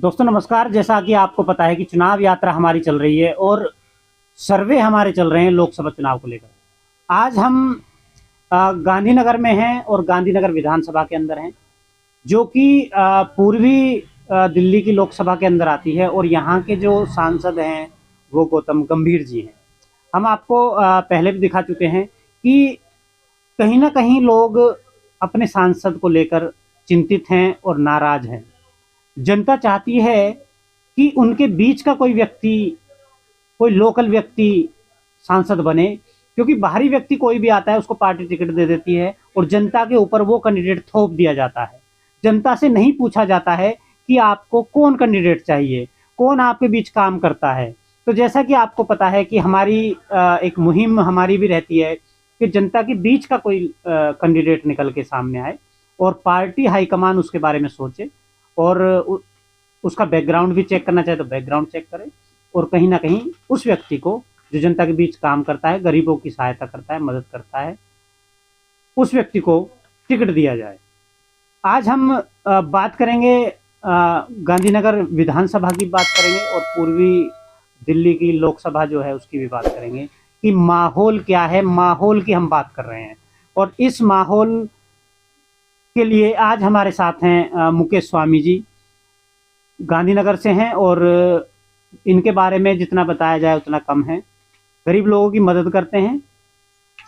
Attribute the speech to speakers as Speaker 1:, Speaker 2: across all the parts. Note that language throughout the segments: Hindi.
Speaker 1: दोस्तों नमस्कार। जैसा कि आपको पता है कि चुनाव यात्रा हमारी चल रही है और सर्वे हमारे चल रहे हैं लोकसभा चुनाव को लेकर। आज हम गांधीनगर में हैं और गांधीनगर विधानसभा के अंदर हैं, जो कि पूर्वी दिल्ली की लोकसभा के अंदर आती है और यहाँ के जो सांसद हैं वो गौतम गंभीर जी हैं। हम आपको पहले भी दिखा चुके हैं कि कहीं ना कहीं लोग अपने सांसद को लेकर चिंतित हैं और नाराज हैं। जनता चाहती है कि उनके बीच का कोई व्यक्ति, कोई लोकल व्यक्ति सांसद बने, क्योंकि बाहरी व्यक्ति कोई भी आता है उसको पार्टी टिकट दे देती है और जनता के ऊपर वो कैंडिडेट थोप दिया जाता है। जनता से नहीं पूछा जाता है कि आपको कौन कैंडिडेट चाहिए, कौन आपके बीच काम करता है। तो जैसा कि आपको पता है कि हमारी एक मुहिम हमारी भी रहती है कि जनता के बीच का कोई कैंडिडेट निकल के सामने आए और पार्टी हाईकमान उसके बारे में सोचे और उसका बैकग्राउंड भी चेक करना चाहे तो बैकग्राउंड चेक करें और कहीं ना कहीं उस व्यक्ति को जो जनता के बीच काम करता है, गरीबों की सहायता करता है, मदद करता है, उस व्यक्ति को टिकट दिया जाए। आज हम बात करेंगे गांधीनगर विधानसभा की बात करेंगे और पूर्वी दिल्ली की लोकसभा जो है उसकी भी बात करेंगे कि माहौल क्या है। माहौल की हम बात कर रहे हैं और इस माहौल के लिए आज हमारे साथ हैं मुकेश स्वामी जी, गांधीनगर से हैं और इनके बारे में जितना बताया जाए उतना कम है। गरीब लोगों की मदद करते हैं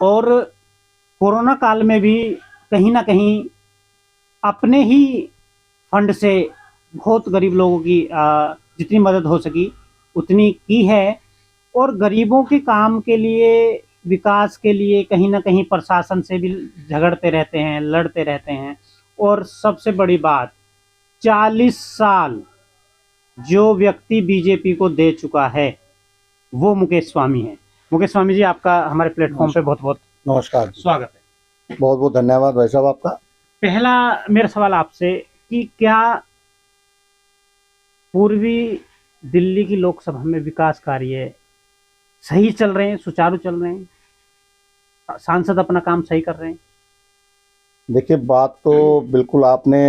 Speaker 1: और कोरोना काल में भी कहीं ना कहीं अपने ही फंड से बहुत गरीब लोगों की जितनी मदद हो सकी उतनी की है और गरीबों के काम के लिए, विकास के लिए कहीं ना कहीं प्रशासन से भी झगड़ते रहते हैं, लड़ते रहते हैं। और सबसे बड़ी बात, 40 साल जो व्यक्ति बीजेपी को दे चुका है वो मुकेश स्वामी है। मुकेश स्वामी जी, आपका हमारे प्लेटफॉर्म पे बहुत बहुत
Speaker 2: नमस्कार,
Speaker 1: स्वागत है।
Speaker 2: बहुत बहुत धन्यवाद भाई साहब आपका।
Speaker 1: पहला मेरा सवाल आपसे कि क्या पूर्वी दिल्ली की लोकसभा में विकास कार्य सही चल रहे हैं, सुचारू चल रहे हैं, सांसद अपना काम सही कर रहे हैं?
Speaker 2: देखिए, बात तो बिल्कुल आपने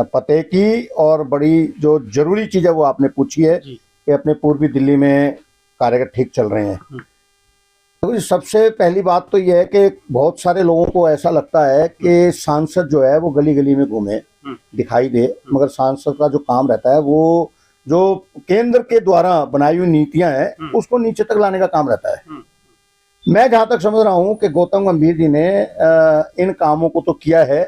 Speaker 2: पते की और बड़ी जो जरूरी चीज है वो आपने पूछी है कि अपने पूर्वी दिल्ली में कार्य ठीक चल रहे हैं। तो सबसे पहली बात तो यह है कि बहुत सारे लोगों को ऐसा लगता है कि सांसद जो है वो गली गली में घूमे, दिखाई दे, मगर सांसद का जो काम रहता है वो जो केंद्र के द्वारा बनाई हुई नीतियां हैं उसको नीचे तक लाने का काम रहता है। मैं जहां तक समझ रहा हूं कि गौतम गंभीर जी ने इन कामों को तो किया है।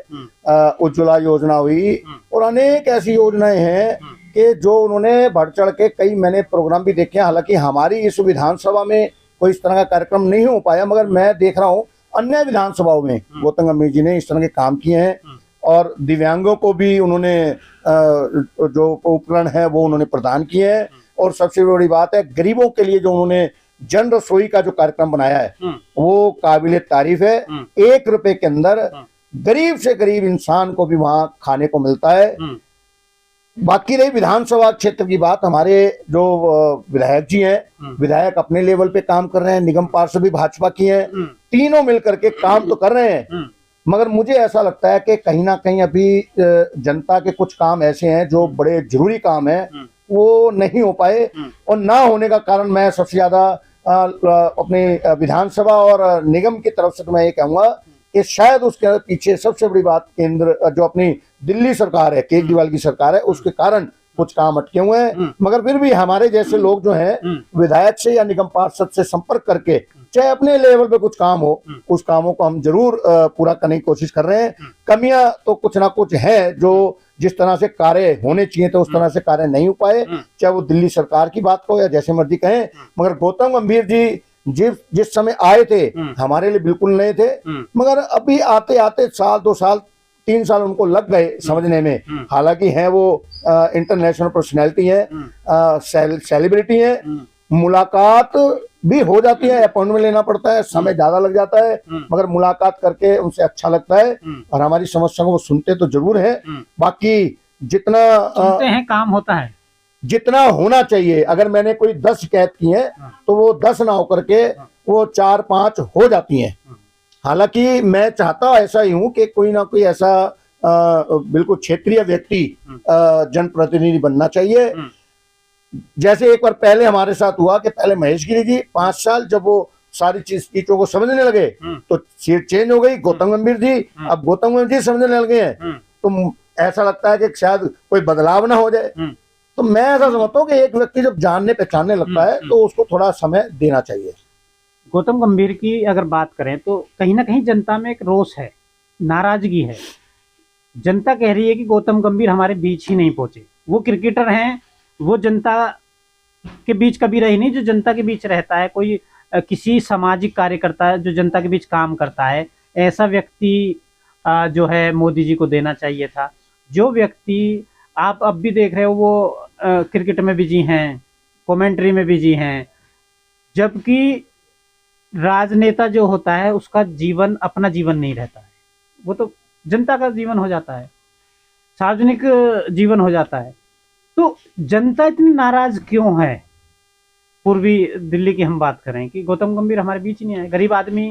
Speaker 2: उज्ज्वला योजना हुई और अनेक ऐसी योजनाएं हैं कि जो उन्होंने बढ़ चढ़ के, कई मैंने प्रोग्राम भी देखे। हालांकि हमारी इस विधानसभा में कोई इस तरह का कार्यक्रम नहीं हो पाया, मगर मैं देख रहा हूँ अन्य विधानसभाओं में गौतम गंभीर जी ने इस तरह के काम किए हैं और दिव्यांगों को भी उन्होंने जो उपकरण है वो उन्होंने प्रदान किए हैं। और सबसे बड़ी बात है, गरीबों के लिए जो उन्होंने जन रसोई का जो कार्यक्रम बनाया है वो काबिले तारीफ है। 1 रुपए के अंदर गरीब से गरीब इंसान को भी वहां खाने को मिलता है। बाकी रही विधानसभा क्षेत्र की बात, हमारे जो विधायक जी हैं, विधायक अपने लेवल पे काम कर रहे हैं, निगम पार्षद भी भाजपा की हैं, तीनों मिलकर के काम तो कर रहे हैं। मगर मुझे ऐसा लगता है कि कहीं ना कहीं अभी जनता के कुछ काम ऐसे हैं जो बड़े जरूरी काम है वो नहीं हो पाए। और ना होने का कारण मैं सबसे ज्यादा अपने विधानसभा और निगम की तरफ से तो मैं ये कहूंगा कि शायद उसके पीछे सबसे बड़ी बात केंद्र जो अपनी दिल्ली सरकार है, केजरीवाल की सरकार है, उसके कारण कुछ काम अटके हुए हैं। मगर फिर भी हमारे जैसे लोग जो हैं विधायक से या निगम पार्षद से संपर्क करके चाहे अपने लेवल पे कुछ काम हो, उस कामों को हम जरूर पूरा करने की कोशिश कर रहे हैं। कमियां तो कुछ ना कुछ है, जो जिस तरह से कार्य होने चाहिए तो उस तरह से कार्य नहीं हो पाए, चाहे वो दिल्ली सरकार की बात को या जैसे मर्जी कहें। मगर गौतम गंभीर जी जिस समय आए थे हमारे लिए बिल्कुल नए थे, मगर अभी आते आते साल 2 साल 3 साल उनको लग गए समझने में। हालांकि हैं वो इंटरनेशनल पर्सनैलिटी है, सेलिब्रिटी है, मुलाकात भी हो जाती है, अपॉइंटमेंट लेना पड़ता है, समय ज्यादा लग जाता है, मगर मुलाकात करके उनसे अच्छा लगता है और हमारी समस्या को वो सुनते तो जरूर है। बाकी जितना
Speaker 1: सुनते हैं, काम होता है,
Speaker 2: जितना होना चाहिए। अगर मैंने कोई 10 शिकायत की है तो वो 10 ना होकर के वो 4-5 हो जाती हैं। हालांकि मैं चाहता ऐसा ही हूं कि कोई ना कोई ऐसा बिल्कुल क्षेत्रीय व्यक्ति जनप्रतिनिधि बनना चाहिए। जैसे एक बार पहले हमारे साथ हुआ कि पहले महेश गिरी जी 5 साल, जब वो सारी चीजों को समझने लगे तो सीट चेंज हो गई, गौतम गंभीर जी, अब गौतम गंभीर जी समझने लगे हैं, तो ऐसा लगता है कि शायद कोई बदलाव ना हो जाए। तो मैं ऐसा समझता हूँ कि एक व्यक्ति जब जानने पहचानने लगता है तो उसको थोड़ा समय देना चाहिए।
Speaker 1: गौतम गंभीर की अगर बात करें तो कहीं ना कहीं जनता में एक रोष है, नाराजगी है। जनता कह रही है कि गौतम गंभीर हमारे बीच ही नहीं पहुंचे। वो क्रिकेटर हैं, वो जनता के बीच कभी रही नहीं जो जनता के बीच रहता है। कोई किसी सामाजिक कार्यकर्ता जो जनता के बीच काम करता है, ऐसा व्यक्ति जो है मोदी जी को देना चाहिए था। जो व्यक्ति आप अब भी देख रहे हो वो क्रिकेट में बिजी हैं, कमेंट्री में बिजी हैं, जबकि राजनेता जो होता है उसका जीवन अपना जीवन नहीं रहता है, वो तो जनता का जीवन हो जाता है, सार्वजनिक जीवन हो जाता है। तो जनता इतनी नाराज क्यों है? पूर्वी दिल्ली की हम बात करें कि गौतम गंभीर हमारे बीच ही नहीं आए। गरीब आदमी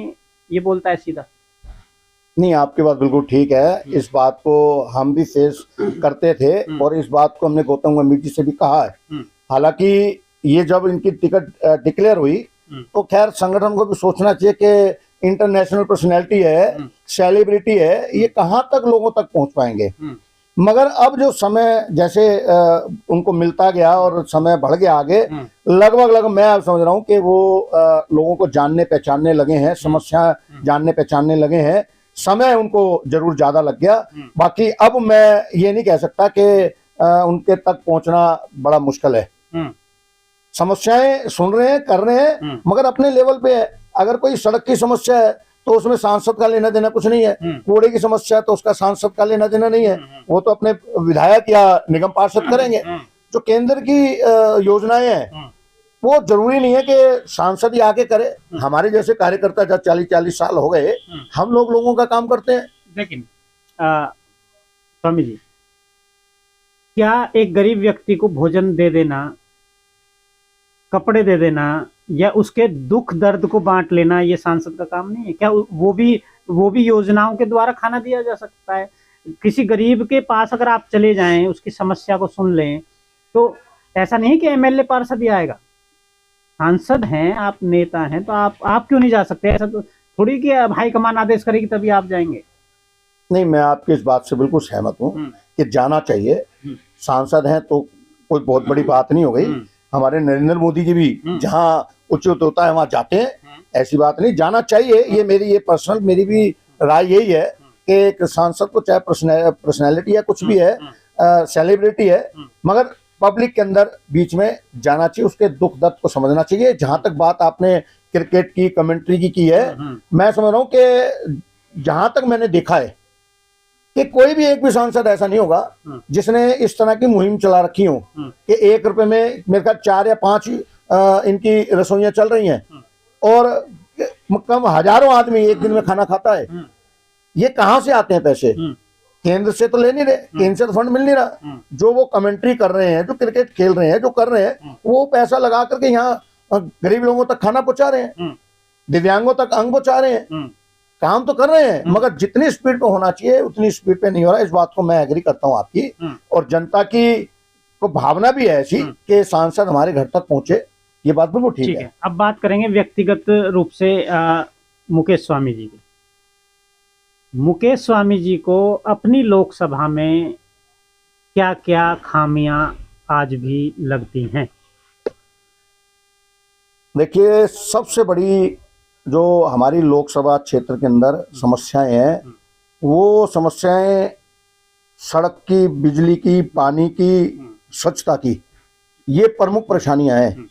Speaker 1: ये बोलता है सीधा।
Speaker 2: नहीं, आपकी बात बिल्कुल ठीक है। इस बात को हम भी फेस करते थे और इस बात को हमने गौतम गंभीर जी से भी कहा है। हालांकि ये जब इनकी टिकट डिक्लेयर हुई तो खैर संगठन को भी सोचना चाहिए कि इंटरनेशनल पर्सनैलिटी है, सेलिब्रिटी है, ये कहाँ तक लोगों तक पहुंच पाएंगे। मगर अब जो समय जैसे उनको मिलता गया और समय बढ़ गया आगे, लगभग मैं अब समझ रहा हूँ कि वो लोगों को जानने पहचानने लगे हैं, समस्या जानने पहचानने लगे हैं। समय उनको जरूर ज्यादा लग गया। बाकी अब मैं ये नहीं कह सकता कि उनके तक पहुंचना बड़ा मुश्किल है। समस्याएं सुन रहे हैं, कर रहे हैं, मगर अपने लेवल पे है। अगर कोई सड़क की समस्या है तो उसमें सांसद का लेना देना कुछ नहीं है। कूड़े की समस्या है तो उसका सांसद का लेना देना नहीं है, वो तो अपने विधायक या निगम पार्षद करेंगे। जो केंद्र की योजनाएं हैं वो जरूरी नहीं है कि सांसद ही आके करे। हमारे जैसे कार्यकर्ता जब 40-40 साल हो गए, हम लोगों का काम करते हैं।
Speaker 1: लेकिन स्वामी जी, क्या एक गरीब व्यक्ति को भोजन दे देना, कपड़े दे देना या उसके दुख दर्द को बांट लेना ये सांसद का काम नहीं है? क्या वो भी योजनाओं के द्वारा खाना दिया जा सकता है? किसी गरीब के पास अगर आप चले जाएं, उसकी समस्या को सुन लें, तो ऐसा नहीं कि एमएलए पार्षद ही आएगा। सांसद हैं आप, नेता हैं, तो आप क्यों नहीं जा सकते? ऐसा तो थोड़ी कि अब हाईकमान आदेश करेगी तभी आप जाएंगे।
Speaker 2: नहीं, मैं आपकी इस बात से बिल्कुल सहमत हूँ कि जाना चाहिए। सांसद हैं तो कोई बहुत बड़ी बात नहीं हो गई। हमारे नरेंद्र मोदी जी भी जहाँ उचित होता है वहां जाते हैं, ऐसी बात नहीं, जाना चाहिए। ये मेरी भी राय यही है कि एक सांसद को, चाहे पर्सनैलिटी है, कुछ भी है, सेलिब्रिटी है, मगर पब्लिक के अंदर बीच में जाना चाहिए, उसके दुख दर्द को समझना चाहिए। जहां तक बात आपने क्रिकेट की कमेंट्री की है, मैं समझ रहा हूँ कि जहां तक मैंने देखा है कि कोई भी एक भी सांसद ऐसा नहीं होगा जिसने इस तरह की मुहिम चला रखी हो कि 1 रुपए में मेरे ख्याल 4 या 5 इनकी रसोइयां चल रही हैं और कम हजारों आदमी एक दिन में खाना खाता है। ये कहाँ से आते हैं पैसे? केंद्र से तो ले नहीं रहे, केंद्र से तो फंड मिल नहीं रहा। जो वो कमेंट्री कर रहे हैं, जो क्रिकेट खेल रहे हैं, जो कर रहे हैं, वो पैसा लगा करके यहाँ गरीब लोगों तक खाना पहुंचा रहे हैं, दिव्यांगों तक अंग पहुंचा रहे हैं, काम तो कर रहे हैं, मगर जितनी स्पीड पे होना चाहिए उतनी स्पीड पे नहीं हो रहा। इस बात को मैं एग्री करता हूँ आपकी, और जनता की को भावना भी है ऐसी कि सांसद हमारे घर तक पहुंचे। ये बात बिल्कुल ठीक है।
Speaker 1: अब बात करेंगे व्यक्तिगत रूप से मुकेश स्वामी जी की। मुकेश स्वामी जी को अपनी लोकसभा में क्या क्या खामियां आज भी लगती हैं?
Speaker 2: देखिए, सबसे बड़ी जो हमारी लोकसभा क्षेत्र के अंदर समस्याएं हैं, वो समस्याएं सड़क की, बिजली की, पानी की, स्वच्छता की, ये प्रमुख परेशानियां हैं।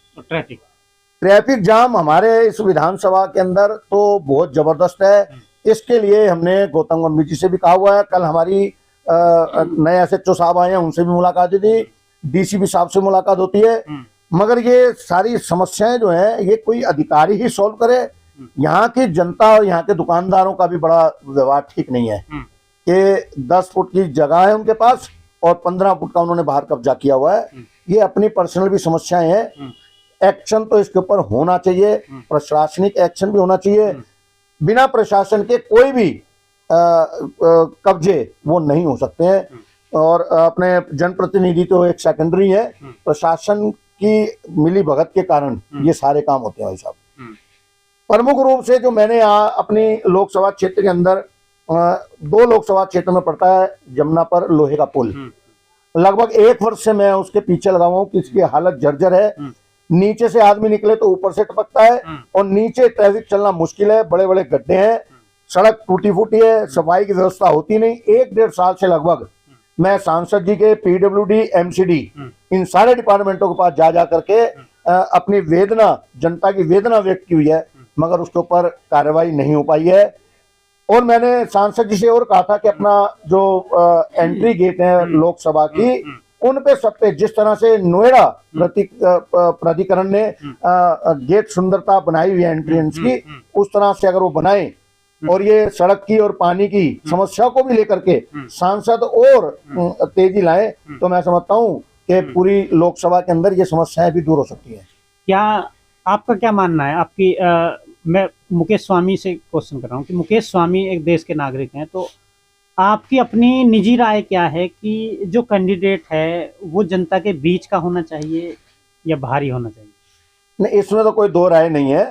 Speaker 2: ट्रैफिक जाम हमारे इस विधानसभा के अंदर तो बहुत जबरदस्त है। इसके लिए हमने गौतम गंभीर जी से भी कहा हुआ है। कल हमारी नए SHO साहब आए हैं, उनसे भी मुलाकात हुई थी, DCP साहब से मुलाकात होती है, मगर ये सारी समस्याएं जो है ये कोई अधिकारी ही सॉल्व करे। यहाँ की जनता और यहाँ के दुकानदारों का भी बड़ा व्यवहार ठीक नहीं है कि 10 फुट की जगह है उनके पास और 15 फुट का उन्होंने बाहर कब्जा किया हुआ है। ये अपनी पर्सनल भी समस्याएं हैं। एक्शन तो इसके ऊपर होना चाहिए, प्रशासनिक एक्शन भी होना चाहिए। बिना प्रशासन के कोई भी कब्जे वो नहीं हो सकते हैं। और अपने जनप्रतिनिधि तो एक सेकेंडरी है, प्रशासन की मिली भगत के कारण ये सारे काम होते हैं भाई साहब। प्रमुख रूप से जो मैंने अपनी लोकसभा क्षेत्र के अंदर 2 लोकसभा क्षेत्र में पड़ता है जमुना पर लोहे का पुल, लगभग 1 वर्ष से मैं उसके पीछे लगा हुआ हूँ कि इसकी हालत जर्जर है। नीचे से आदमी निकले तो ऊपर से टपकता है और नीचे ट्रैफिक चलना मुश्किल है, बड़े बड़े गड्ढे हैं, सड़क टूटी फूटी है, सफाई की व्यवस्था होती नहीं। 1-1.5 साल से लगभग मैं सांसद जी के, PWD, MCD इन सारे डिपार्टमेंटों के पास जा करके अपनी वेदना, जनता की वेदना व्यक्त की हुई है, मगर उसके ऊपर कार्रवाई नहीं हो पाई है। और मैंने सांसद जी से और कहा था कि अपना जो एंट्री गेट है लोकसभा की, उन पे सब पे जिस तरह से नोएडा प्राधिकरण ने गेट सुंदरता बनाई हुई है एंट्रेंस की, उस तरह से अगर वो बनाए और ये सड़क की और पानी की समस्या को भी लेकर के सांसद और तेजी लाए, तो मैं समझता हूँ कि पूरी लोकसभा के अंदर ये समस्याएं भी दूर हो सकती हैं।
Speaker 1: क्या आपका क्या मानना है? आपकी मैं मुकेश स्वामी से क्वेश्चन कर रहा हूँ कि मुकेश स्वामी एक देश के नागरिक हैं, तो आपकी अपनी निजी राय क्या है कि जो कैंडिडेट है वो जनता के बीच का होना चाहिए या बाहरी होना चाहिए?
Speaker 2: नहीं, इसमें तो कोई 2 राय नहीं है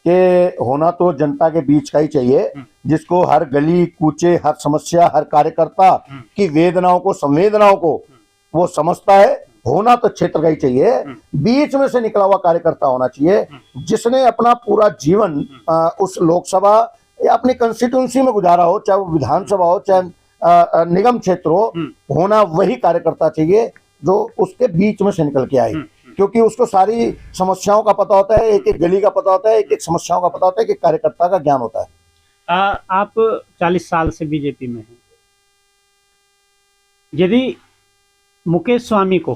Speaker 2: कि होना तो जनता के बीच का ही चाहिए, जिसको हर गली कूचे, हर समस्या, हर कार्यकर्ता की वेदनाओं को, संवेदनाओं को वो समझता है। होना तो क्षेत्र का ही चाहिए, बीच में से निकला हुआ कार्यकर्ता होना चाहिए, जिसने अपना पूरा जीवन उस लोकसभा या अपनी कंस्टिट्यूंसी में गुजारा हो, चाहे वो विधानसभा हो, चाहे निगम क्षेत्र हो। होना वही कार्यकर्ता चाहिए जो उसके बीच में से निकल के आए, क्योंकि उसको सारी समस्याओं का पता होता है, एक एक गली का पता होता है, एक एक समस्याओं का पता होता है, कि कार्यकर्ता का ज्ञान होता है।
Speaker 1: आप 40 साल से बीजेपी में हैं। यदि मुकेश स्वामी को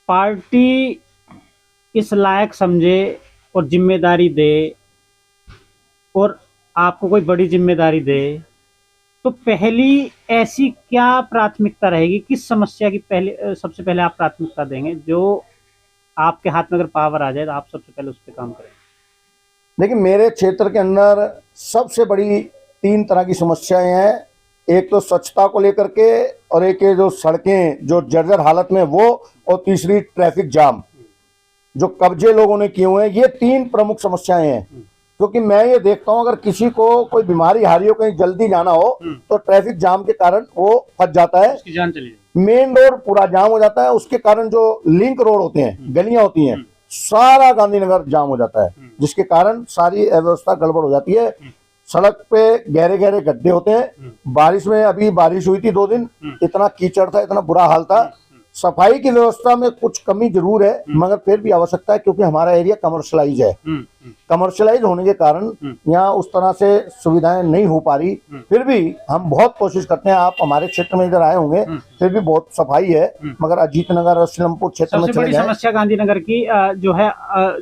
Speaker 1: पार्टी इस लायक समझे और जिम्मेदारी दे और आपको कोई बड़ी जिम्मेदारी दे, तो पहली ऐसी क्या प्राथमिकता रहेगी, किस समस्या की पहले सबसे पहले आप प्राथमिकता देंगे? जो आपके हाथ में अगर पावर आ जाए तो आप सबसे पहले उस पर काम करेंगे?
Speaker 2: देखिए, मेरे क्षेत्र के अंदर सबसे बड़ी 3 तरह की समस्याएं हैं। एक तो स्वच्छता को लेकर के, और एक है जो सड़कें जो जर्जर हालत में वो, और तीसरी ट्रैफिक जाम जो कब्जे लोगों ने किए हुए हैं। ये 3 प्रमुख समस्याएं हैं, क्योंकि मैं ये देखता हूं अगर किसी को कोई बीमारी हारी हो, कहीं जल्दी जाना हो, तो ट्रैफिक जाम के कारण वो फंस जाता है,
Speaker 1: उसकी जान चली जाए,
Speaker 2: मेन रोड पूरा जाम हो जाता है। उसके कारण जो लिंक रोड होते हैं, गलियां होती हैं, सारा गांधीनगर जाम हो जाता है, जिसके कारण सारी व्यवस्था गड़बड़ हो जाती है। सड़क पे गहरे गहरे गड्ढे होते हैं। बारिश में, अभी बारिश हुई थी 2 दिन, इतना कीचड़ था, इतना बुरा हाल था। सफाई की व्यवस्था में कुछ कमी जरूर है, मगर फिर भी आवश्यकता है, क्योंकि हमारा एरिया कमर्शलाइज है। कमर्शलाइज होने के कारण यहाँ उस तरह से सुविधाएं नहीं हो पा रही। फिर भी हम बहुत कोशिश करते हैं। आप हमारे क्षेत्र में इधर आए होंगे, फिर भी बहुत सफाई है, मगर अजीत नगर, सिलमपुर क्षेत्र में चले जाएं,
Speaker 1: समस्या गांधीनगर की जो है,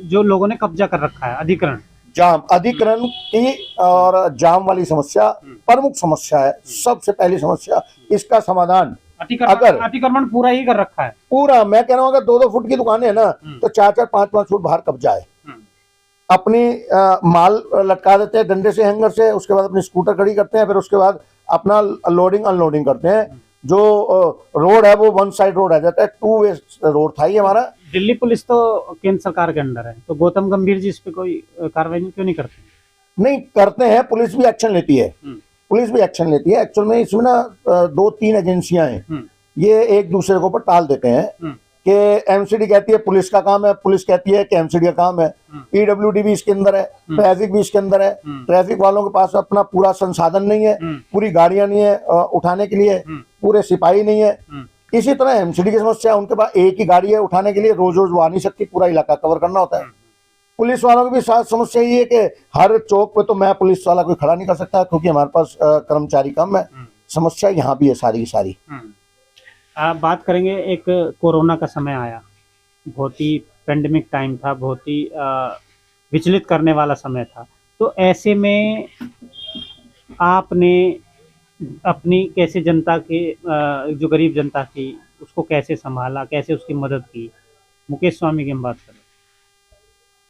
Speaker 1: जो लोगों ने कब्जा कर रखा है,
Speaker 2: अधिकरण की और जाम वाली समस्या प्रमुख समस्या है। सबसे पहली समस्या, इसका समाधान अगर
Speaker 1: अतिक्रमण पूरा ही कर रखा है,
Speaker 2: पूरा, मैं कह रहा हूँ अगर 2-2 फुट की दुकानें है ना, तो 4-4, 5-5 फुट बाहर कब्जा है। अपनी माल लटका देते हैं डंडे से, हैंगर से, उसके बाद अपनी स्कूटर खड़ी करते हैं, फिर उसके बाद अपना लोडिंग अनलोडिंग करते हैं। जो रोड है वो 1 साइड रोड आ जाता है, 2 वे रोड था ये हमारा।
Speaker 1: दिल्ली पुलिस तो केंद्र सरकार के अंडर है, तो गौतम गंभीर जी इस पे कोई कार्रवाई क्यों नहीं करते?
Speaker 2: नहीं करते हैं, पुलिस भी एक्शन लेती है, पुलिस भी एक्शन लेती है। एक्चुअल में इसमें ना 2-3 एजेंसियां हैं, ये एक दूसरे के ऊपर टाल देते हैं कि एमसीडी कहती है पुलिस का काम है, पुलिस कहती है कि एमसीडी का काम है। पीडब्ल्यूडी भी इसके अंदर है, ट्रैफिक भी इसके अंदर है। ट्रैफिक वालों के पास अपना पूरा संसाधन नहीं है, पूरी गाड़ियां नहीं है उठाने के लिए, पूरे सिपाही नहीं है। इसी तरह एमसीडी की समस्या, उनके पास एक ही गाड़ी है उठाने के लिए, रोज रोज वो आ नहीं सकती, पूरा इलाका कवर करना होता है। पुलिस वालों की भी साथ समस्या ये है कि हर चौक पे तो मैं पुलिस वाला कोई खड़ा नहीं कर सकता, क्योंकि हमारे पास कर्मचारी कम है। समस्या यहाँ भी है सारी की सारी।
Speaker 1: आप बात करेंगे, एक कोरोना का समय आया, बहुत ही पेंडेमिक टाइम था, बहुत ही विचलित करने वाला समय था। तो ऐसे में आपने अपनी कैसे जनता के जो गरीब जनता थी उसको कैसे संभाला, कैसे उसकी मदद की? मुकेश स्वामी की हम बात करें।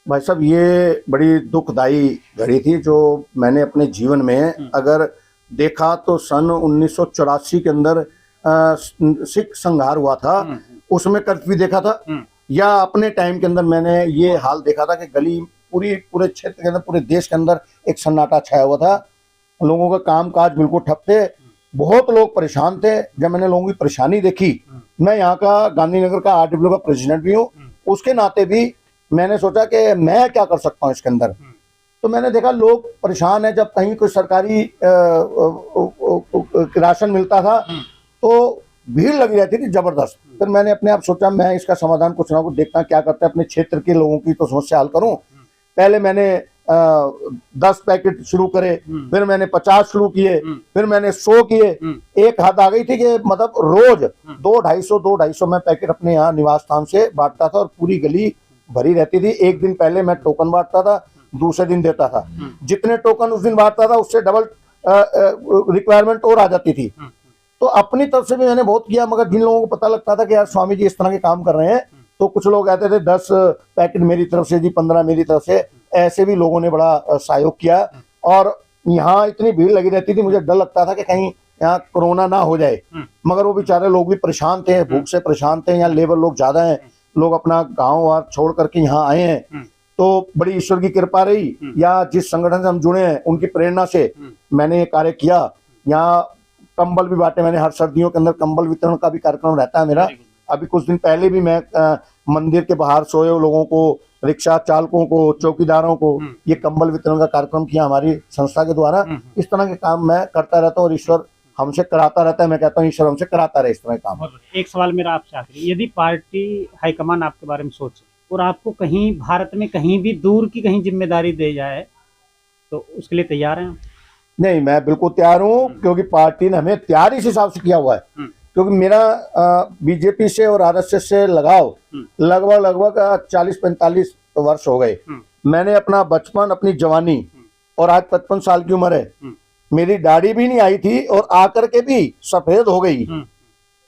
Speaker 2: भाई साहब, ये बड़ी दुखदाई घड़ी थी जो मैंने अपने जीवन में अगर देखा तो सन 1984 के अंदर सिख संहार हुआ था, उसमें कर्फ्यू देखा था, या अपने टाइम के अंदर मैंने ये हाल देखा था कि गली पूरे क्षेत्र के अंदर, पूरे देश के अंदर एक सन्नाटा छाया हुआ था। लोगों का काम काज बिल्कुल ठप थे, बहुत लोग परेशान थे। जब मैंने लोगों की परेशानी देखी, मैं यहाँ का गांधीनगर का आरडब्ल्यू का प्रेसिडेंट भी हूँ, उसके नाते भी मैंने सोचा कि मैं क्या कर सकता हूँ इसके अंदर। तो मैंने देखा लोग परेशान है। जब कहीं कोई सरकारी राशन मिलता था तो भीड़ लगी रहती थी जबरदस्त। फिर मैंने अपने आप सोचा मैं इसका समाधान कुछ ना कुछ देखता क्या करते हैं, अपने क्षेत्र के लोगों की तो समस्या हल करूं। पहले मैंने 10 पैकेट शुरू करे, फिर मैंने 50 शुरू किए, फिर मैंने 100 किए। एक हद आ गई थी कि मतलब रोज 200-250 मैं पैकेट अपने यहाँ निवास स्थान से बांटता था और पूरी गली भरी रहती थी। एक दिन पहले मैं टोकन बांटता था, दूसरे दिन देता था। जितने टोकन उस दिन बांटता था उससे डबल रिक्वायरमेंट और आ जाती थी। तो अपनी तरफ से भी मैंने बहुत किया, मगर जिन लोगों को पता लगता था कि यार स्वामी जी इस तरह के काम कर रहे हैं, तो कुछ लोग कहते थे 10 पैकेट मेरी तरफ से जी, 15 मेरी तरफ से। ऐसे भी लोगों ने बड़ा सहयोग किया। और यहाँ इतनी भीड़ लगी रहती थी, मुझे डर लगता था कि कहीं यहाँ कोरोना ना हो जाए, मगर वो बेचारे लोग भी परेशान थे, भूख से परेशान थे। यहाँ लेबर लोग ज्यादा हैं, लोग अपना गाँव वार छोड़ करके यहाँ आए हैं। तो बड़ी ईश्वर की कृपा रही, या जिस संगठन से हम जुड़े हैं उनकी प्रेरणा से मैंने ये कार्य किया। यहाँ कंबल भी बांटे मैंने, हर सर्दियों के अंदर कंबल वितरण का भी कार्यक्रम रहता है मेरा। अभी कुछ दिन पहले भी मैं मंदिर के बाहर सोए लोगों को, रिक्शा चालकों को, चौकीदारों को ये कंबल वितरण का कार्यक्रम किया हमारी संस्था के द्वारा। इस तरह के काम मैं करता रहता हूँ और ईश्वर हमसे कराता रहता है। मैं कहता हूँ ईश्वर हमसे कराता रहे इस तरह के काम।
Speaker 1: एक सवाल मेरा आपसे आखिरी, यदि पार्टी हाईकमान आपके बारे में सोचे और आपको कहीं भारत में कहीं भी दूर की कहीं जिम्मेदारी दे जाए तो उसके लिए तैयार हैं?
Speaker 2: नहीं, मैं बिल्कुल तैयार हूँ, क्योंकि पार्टी ने हमें तैयार इस हिसाब से किया हुआ है। क्योंकि मेरा बीजेपी से और आरएसएस से लगाव लगभग 40-45 वर्ष हो गए। मैंने अपना बचपन, अपनी जवानी, और आज 55 साल की उम्र है, मेरी दाढ़ी भी नहीं आई थी और आकर के भी सफेद हो गई।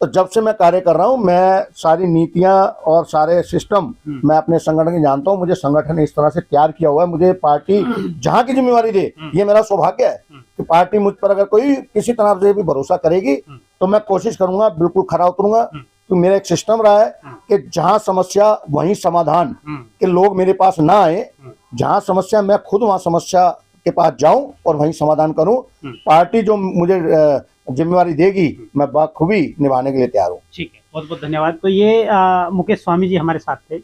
Speaker 2: तो जब से मैं कार्य कर रहा हूँ, मैं सारी नीतियां और सारे सिस्टम मैं अपने संगठन की जानता हूँ। मुझे संगठन ने इस तरह से तैयार किया हुआ है, मुझे पार्टी जहाँ की जिम्मेवारी दे, ये मेरा सौभाग्य है कि पार्टी मुझ पर अगर कोई किसी तरह से भी भरोसा करेगी तो मैं कोशिश करूंगा, बिल्कुल खरा उतरूंगा। तो मेरा एक सिस्टम रहा है कि जहाँ समस्या वहीं समाधान, कि लोग मेरे पास ना आए, जहाँ समस्या मैं खुद वहाँ समस्या के पास जाऊं और वहीं समाधान करूं। पार्टी जो मुझे जिम्मेवारी देगी मैं बखूबी निभाने के लिए तैयार हूँ।
Speaker 1: ठीक है, बहुत बहुत धन्यवाद। तो ये मुकेश स्वामी जी हमारे साथ थे।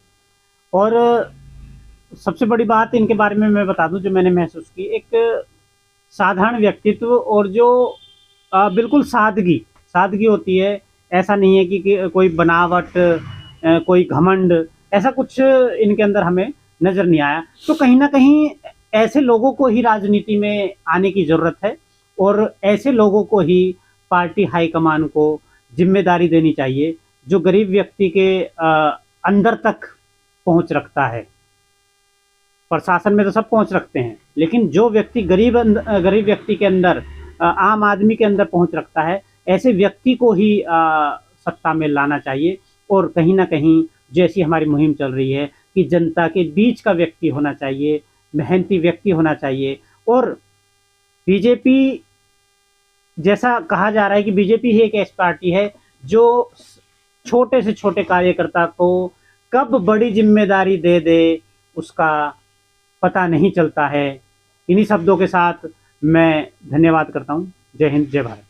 Speaker 1: और सबसे बड़ी बात इनके बारे में मैं बता दूं जो मैंने महसूस की, एक साधारण व्यक्तित्व और जो बिल्कुल सादगी होती है। ऐसा नहीं है कि कोई बनावट, कोई घमंड, ऐसा कुछ इनके अंदर हमें नजर नहीं आया। तो कहीं ना कहीं ऐसे लोगों को ही राजनीति में आने की जरूरत है और ऐसे लोगों को ही पार्टी हाईकमान को जिम्मेदारी देनी चाहिए जो गरीब व्यक्ति के अंदर तक पहुंच रखता है। प्रशासन में तो सब पहुंच रखते हैं, लेकिन जो व्यक्ति गरीब व्यक्ति के अंदर, आम आदमी के अंदर पहुंच रखता है, ऐसे व्यक्ति को ही सत्ता में लाना चाहिए। और कहीं ना कहीं जैसी हमारी मुहिम चल रही है कि जनता के बीच का व्यक्ति होना चाहिए, मेहनती व्यक्ति होना चाहिए। और बीजेपी, जैसा कहा जा रहा है कि बीजेपी ही एक ऐसी पार्टी है जो छोटे से छोटे कार्यकर्ता को कब बड़ी जिम्मेदारी दे दे उसका पता नहीं चलता है। इन्हीं शब्दों के साथ मैं धन्यवाद करता हूं। जय हिंद, जय भारत।